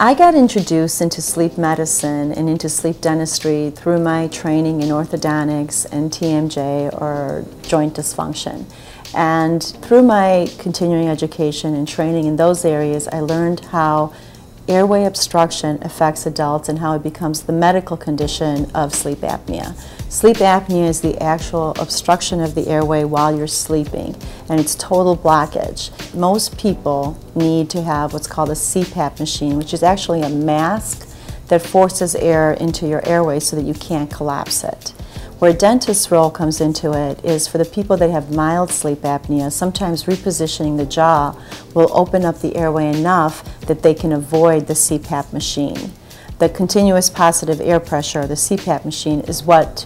I got introduced into sleep medicine and into sleep dentistry through my training in orthodontics and TMJ, or joint dysfunction. And through my continuing education and training in those areas, I learned how airway obstruction affects adults and how it becomes the medical condition of sleep apnea. Sleep apnea is the actual obstruction of the airway while you're sleeping, and it's total blockage. Most people need to have what's called a CPAP machine, which is actually a mask that forces air into your airway so that you can't collapse it. Where a dentist's role comes into it is for the people that have mild sleep apnea, sometimes repositioning the jaw will open up the airway enough that they can avoid the CPAP machine. The continuous positive air pressure, the CPAP machine, is what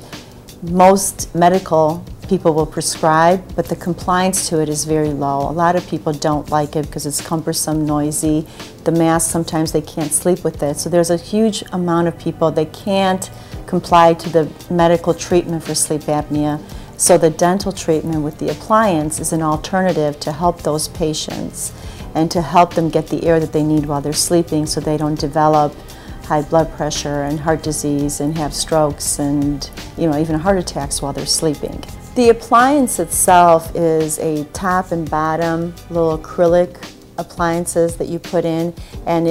most medical people will prescribe, but the compliance to it is very low. A lot of people don't like it because it's cumbersome, noisy. The mask, sometimes they can't sleep with it. So there's a huge amount of people that can't comply to the medical treatment for sleep apnea. So the dental treatment with the appliance is an alternative to help those patients and to help them get the air that they need while they're sleeping so they don't develop high blood pressure and heart disease and have strokes and even heart attacks while they're sleeping. The appliance itself is a top and bottom little acrylic appliances that you put in, and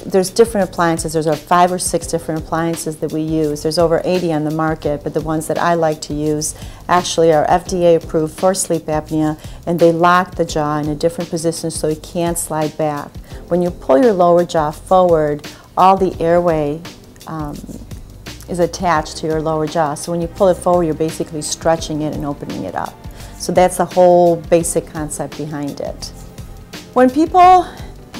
there's different appliances. There's 5 or 6 different appliances that we use. There's over 80 on the market, but the ones that I like to use actually are FDA approved for sleep apnea, and they lock the jaw in a different position so it can't slide back. When you pull your lower jaw forward, all the airway is attached to your lower jaw. So when you pull it forward, you're basically stretching it and opening it up. So that's the whole basic concept behind it. When people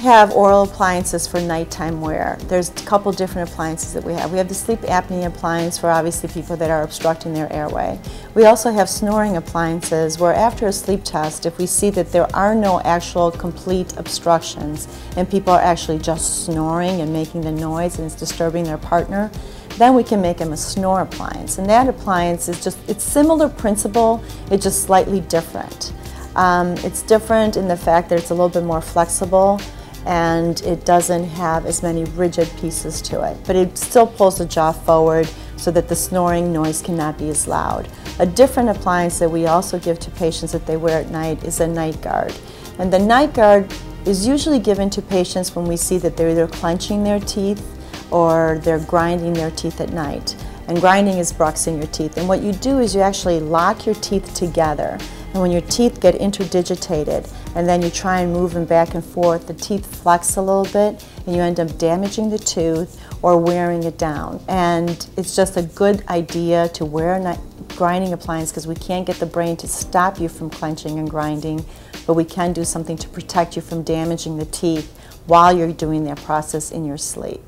have oral appliances for nighttime wear, there's a couple different appliances that we have. We have the sleep apnea appliance for obviously people that are obstructing their airway. We also have snoring appliances where after a sleep test, if we see that there are no actual complete obstructions and people are actually just snoring and making the noise and it's disturbing their partner, then we can make them a snore appliance. And that appliance is it's similar principle, it's just slightly different. It's different in the fact that it's a little bit more flexible and it doesn't have as many rigid pieces to it, but it still pulls the jaw forward so that the snoring noise cannot be as loud. A different appliance that we also give to patients that they wear at night is a night guard. And the night guard is usually given to patients when we see that they're either clenching their teeth or they're grinding their teeth at night. And grinding is bruxing your teeth. And what you do is you actually lock your teeth together. And when your teeth get interdigitated and then you try and move them back and forth, the teeth flex a little bit and you end up damaging the tooth or wearing it down. And it's just a good idea to wear a grinding appliance because we can't get the brain to stop you from clenching and grinding, but we can do something to protect you from damaging the teeth while you're doing that process in your sleep.